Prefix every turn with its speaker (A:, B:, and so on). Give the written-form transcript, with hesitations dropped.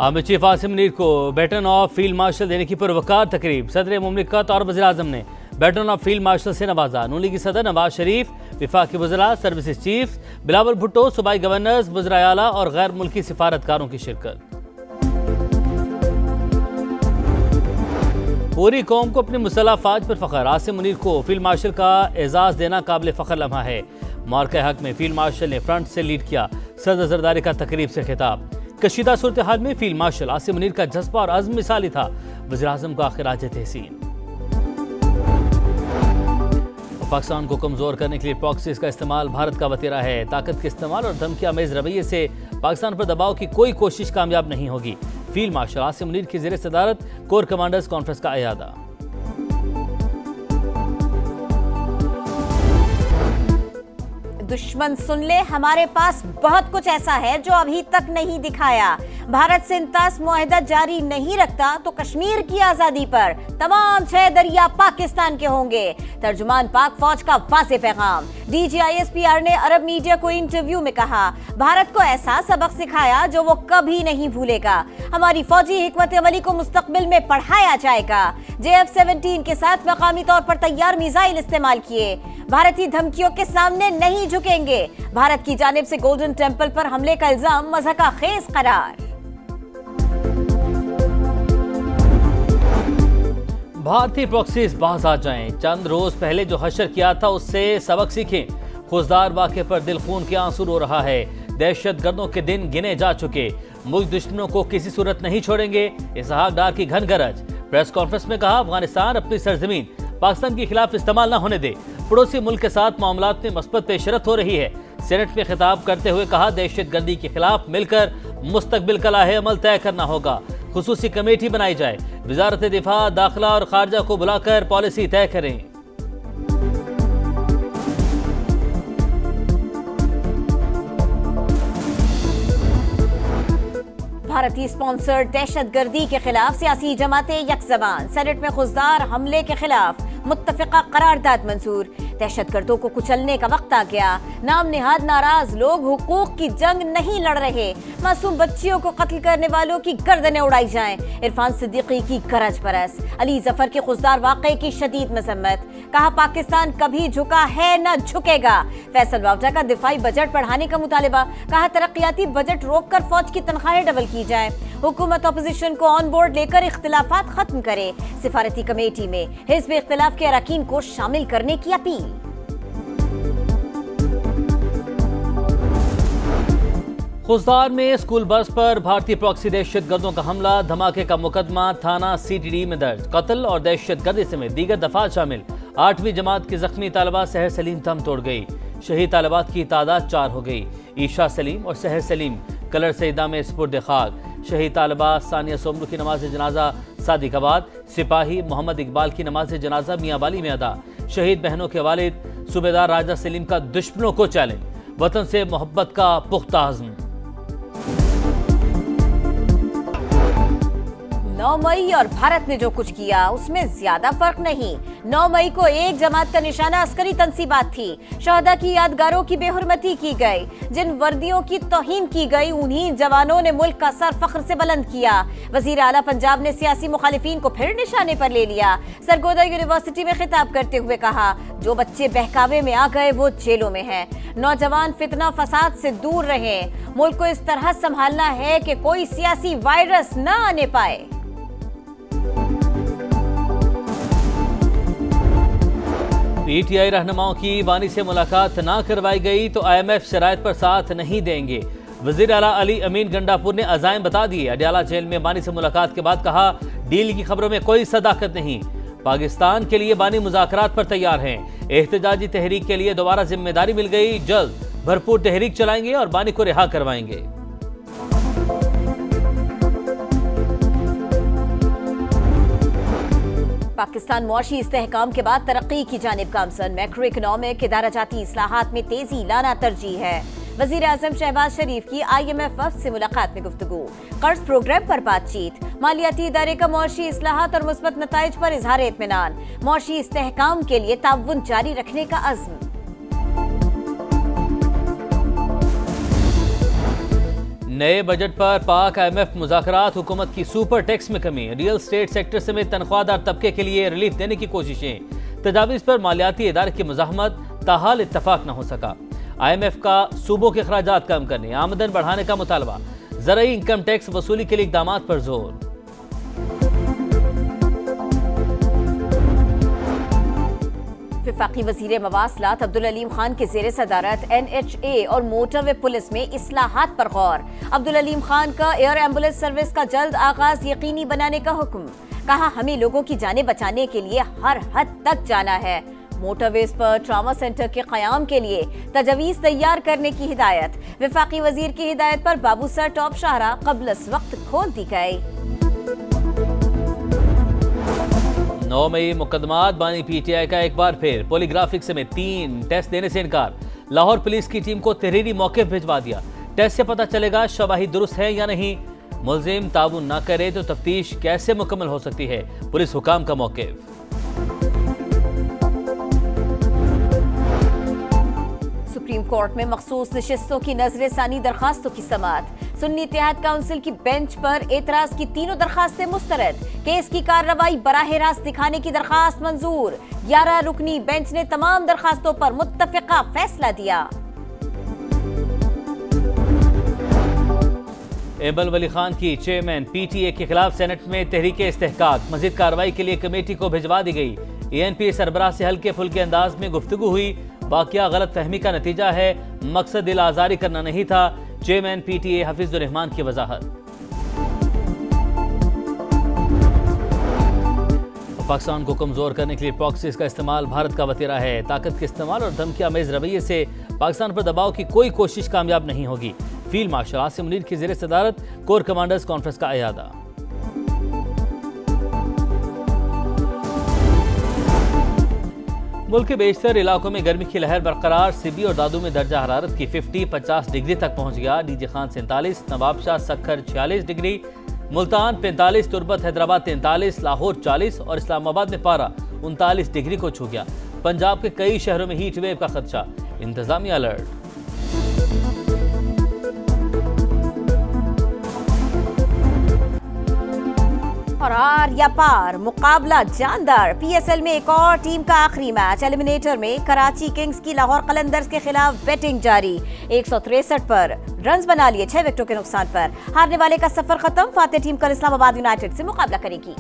A: Army chief Asim Munir को baton of field marshal देने की पुरवकार तकरीब। सदर मुमलिकत और वज़ीर आज़म ने बैटन ऑफ फील्ड मार्शल से नवाजा। नून लीगी सदर नवाज शरीफ, विफाकी वज़रा, सर्विसेज चीफ बिलावल भुट्टो, सूबाई गवर्नर्स, वज़राए आला और गैर मुल्की सिफारतकारों की शिरकत। पूरी कौम को अपनी मुसल्लह फ़ौज पर फ़ख्र। आसिम मुनीर को फील्ड मार्शल का एजाज़ देना काबिल फ़ख्र लम्हा है। मार्के हक में फील्ड मार्शल ने फ्रंट से लीड किया। सदर जरदारी का तकरीब से खिताब। कशीदा सूरत हाल में फील्ड मार्शल आसिम मुनीर का जज्बा और अज़्म मिसाली था। वज़ीर आज़म का खिराज तहसीन। पाकिस्तान को कमज़ोर करने के लिए प्रॉक्सीज़ का इस्तेमाल भारत का वतीरा है। ताकत के इस्तेमाल और धमकी आमेज़ रवैये से पाकिस्तान पर दबाव की कोई कोशिश कामयाब नहीं होगी। फील्ड मार्शल आसिम मुनीर की ज़ेर सदारत कोर कमांडर्स कॉन्फ्रेंस का अयादा।
B: दुश्मन सुन ले, हमारे पास बहुत कुछ ऐसा है जो अभी तक नहीं दिखाया। भारत से इंतास मुआहिदा जारी नहीं रखता तो कश्मीर की आजादी पर तमाम 6 दरिया पाकिस्तान के होंगे। तर्जुमान पाक फौज का वाज़ेह पैगाम। DGISPR ने अरब मीडिया को इंटरव्यू में कहा, भारत को ऐसा सबक सिखाया जो वो कभी नहीं भूलेगा। हमारी फौजी हिकमत अमली को मुस्तकबिल में पढ़ाया जाएगा। JF-17 के साथ मकामी तौर पर तैयार मिसाइल इस्तेमाल किए। भारतीय धमकियों के सामने नहीं झुकेंगे। भारत की जानिब से गोल्डन टेम्पल पर हमले का इल्जाम मज़हक़ाखेज़ करार।
A: भारतीय प्रॉक्सीज़ बाज आ जाएं। चंद रोज पहले जो हशर किया था उससे सबक सीखें। खुजदार वाक़े पर दिल खून के आंसू रो रहा है। दहशत गर्दों के दिन गिने जा चुके। मुल्क दुश्मनों को किसी सूरत नहीं छोड़ेंगे। इसहाक डार की घन गरज। प्रेस कॉन्फ्रेंस में कहा, अफगानिस्तान अपनी सरजमीन पाकिस्तान के खिलाफ इस्तेमाल न होने दे। पड़ोसी मुल्क के साथ मामलात में मस्बत पेशरत हो रही है। सेनेट में खिताब करते हुए कहा, दहशत गर्दी के खिलाफ मिलकर मुस्तकबिल का लाहे अमल तय करना होगा। खुसूसी कमेटी बनाई जाए। वजारत दिफा, दाखिला और खारजा को बुलाकर पॉलिसी तय करें।
B: भारतीय स्पॉन्सर्ड दहशत गर्दी के खिलाफ सियासी जमातें यकजबान। सेनेट में खुजदार हमले के खिलाफ मुत्तफिका करारदाद मंजूर। दहशतगर्दों को कुचलने का वक्त आ गया। नाम निहाद नाराज लोग हुकूक की जंग नहीं लड़ रहे। मासूम बच्चियों को कत्ल करने वालों की गर्दनें उड़ाई जाएं। इरफान सिद्दीकी की गरज बरस। अली जफर के खुजदार वाक़े की शदीद मजम्मत। कहा, पाकिस्तान कभी झुका है न झुकेगा। फैसल वावटा का दिफाई बजट बढ़ाने का मुतालिबा। कहा, तरक्याती बजट रोककर फौज की तनख्वाहें डबल की जाए। हुकूमत अपोजिशन को ऑन बोर्ड लेकर इख्तिलाफात खत्म करे। सिफारती कमेटी में हिज़्ब इख्तिलाफ के अरकान को शामिल करने की अपील।
A: खुजदार में स्कूल बस पर भारतीय प्रॉक्सी दहशत गर्दों का हमला। धमाके का मुकदमा थाना CTD में दर्ज। कत्ल और दहशत गर्दी समेत दीगर दफात शामिल। 8वीं जमात की जख्मी तालिबा सहर सलीम दम तोड़ गई। शहीद तालिबात की तादाद 4 हो गई। ईशा सलीम और सहर सलीम कलर सईदा में स्पुर्द खाक। शहीद तालिबा सानिया सोमरू की नमाज जनाजा सादिकाबाद। सिपाही मोहम्मद इकबाल की नमाज जनाजा मियांवाली में अदा। शहीद बहनों के वालिद सूबेदार राजा सलीम का दुश्मनों को चैलेंज। वतन से मोहब्बत का पुख्ता अज़्म।
B: 9 मई और भारत ने जो कुछ किया उसमें ज्यादा फर्क नहीं। 9 मई को एक जमात का निशाना अस्करी तंसीबात थी। शहदा की यादगारों की बेहुरमती की गई। जिन वर्दियों की तौहीन की गई उन्हीं जवानों ने मुल्क का सर फख्र से बुलंद किया। वजीर आला पंजाब ने सियासी मुखालिफिन को फिर निशाने पर ले लिया। सरगोदा यूनिवर्सिटी में खिताब करते हुए कहा, जो बच्चे बहकावे में आ गए वो जेलों में हैं। नौजवान फितना फसाद से दूर रहें। मुल्क को इस तरह संभालना है कि कोई सियासी वायरस न आने पाए।
A: PTI रहनुमाओं की वानी से मुलाकात ना करवाई गई तो IMF शराइत पर साथ नहीं देंगे। वजीर आला अली अमीन गंडापुर ने अज़ाइम बता दिए। अडयाला जेल में बानी से मुलाकात के बाद कहा, डील की खबरों में कोई सदाकत नहीं। पाकिस्तान के लिए बानी मुज़ाकरात पर तैयार हैं। एहतजाजी तहरीक के लिए दोबारा जिम्मेदारी मिल गई। जल्द भरपूर तहरीक चलाएंगे और बानी को रिहा करवाएंगे।
B: पाकिस्तान मुआशी इस्तेहकाम के बाद तरक्की की जानिब गामजन। मैक्रो इकनॉमिक इदाराजाती इस्लाहात में तेजी लाना तरजीह है। वजीर आज़म शहबाज शरीफ की IMF वफ़द से मुलाकात में गुफ्तगू। कर्ज प्रोग्राम पर बातचीत। मालियाती इदारे का मुआशी इस्लाहात और मुस्बत नताइज पर इजहार इत्मीनान। मुआशी इस्तेहकाम के लिए ताउन जारी रखने का अज़्म।
A: नए बजट पर पाक IMF मुज़ाकरात, हुकूमत की सुपर टैक्स में कमी, रियल स्टेट सेक्टर समेत तनख्वाहदार तबके के लिए रिलीफ देने की कोशिशें, तजावीज़ पर मालियाती इदारे की मज़ाहमत, ताहाल इत्तफाक न हो सका। IMF का सूबों के अखराजात कम करने, आमदन बढ़ाने का मुतालबा, ज़राई इनकम टैक्स वसूली के लिए इक़दामात पर जोर।
B: वफाकी वज़ीर मवासलात अब्दुल अलीम खान के ज़ेर सदारत NHA और मोटरवे पुलिस में इस्लाहात पर गौर। अब्दुल अलीम खान का एयर एम्बुलेंस सर्विस का जल्द आगाज यकीनी बनाने का हुक्म। कहा, हमें लोगों की जानें बचाने के लिए हर हद तक जाना है। मोटरवेज पर ट्रामा सेंटर के क़याम के लिए तजवीज़ तैयार करने की हिदायत। वफाकी वज़ीर की हिदायत पर बाबू सर टॉप शाहरा क़ब्ल वक्त खोल दी गई।
A: 9 मई मुकदमात, बानी PTI का एक बार फिर पॉलीग्राफिक समेत 3 टेस्ट देने से इनकार। लाहौर पुलिस की टीम को तहरीरी मौके भिजवा दिया। टेस्ट से पता चलेगा शवाही दुरुस्त है या नहीं। मुलजिम ताबून न करे तो तफ्तीश कैसे मुकम्मल हो सकती है, पुलिस हुकाम का मौक़िफ़।
B: सुप्रीम कोर्ट में मखसूस नशिस्तों की नजरसानी दरखास्तों की समाअत। सुन्नी इत्तेहाद काउंसिल की बेंच पर एतराज की तीनों दरखास्तें मुस्तरद। केस की कार्रवाई बराह रास्त दिखाने की दरखास्त मंजूर। 11 रुकनी बेंच ने तमाम दरखास्तों पर मुत्तफिका फैसला दिया।
A: एबल वली खान की चेयरमैन PTA के खिलाफ सेनेट में तहरीक इस्तेहकाक, मजीद कार्रवाई के लिए कमेटी को भिजवा दी गई। ANP सरबराह से हल्के फुल्के अंदाज में गुफ्तगू हुई। वाकया गलत फहमी का नतीजा है, मकसद दिल आजारी करना नहीं था। चेयरमैन PTA हफीजुर रहमान की वजाहत। पाकिस्तान को कमजोर करने के लिए प्रॉक्सीज का इस्तेमाल भारत का वतीरा है। ताकत के इस्तेमाल और धमकी आमेज रवैये से पाकिस्तान पर दबाव की कोई कोशिश कामयाब नहीं होगी। फील्ड मार्शल आसिम मुनीर की ज़ेर सदारत कोर कमांडर्स कॉन्फ्रेंस का अयादा। मुल्क के बेशतर इलाकों में गर्मी की लहर बरकरार। सिबी और दादू में दर्जा हरारत की 50-50 डिग्री तक पहुंच गया। डीजे खान 47, नवाबशाह सक्खर 46 डिग्री, मुल्तान 45, तुर्बत हैदराबाद 43, लाहौर 40 और इस्लामाबाद में पारा 39 डिग्री को छू गया। पंजाब के कई शहरों में हीट वेव का खदशा, इंतजामिया अलर्ट।
B: और आर या पार, मुकाबला जानदार। PSL में एक और टीम का आखिरी मैच। एलिमिनेटर में कराची किंग्स की लाहौर कलंदर्स के खिलाफ बैटिंग जारी। 163 पर रन्स बना लिए 6 विकेटों के नुकसान पर। हारने वाले का सफर खत्म। फातेह टीम कल इस्लामाबाद यूनाइटेड से मुकाबला करेगी।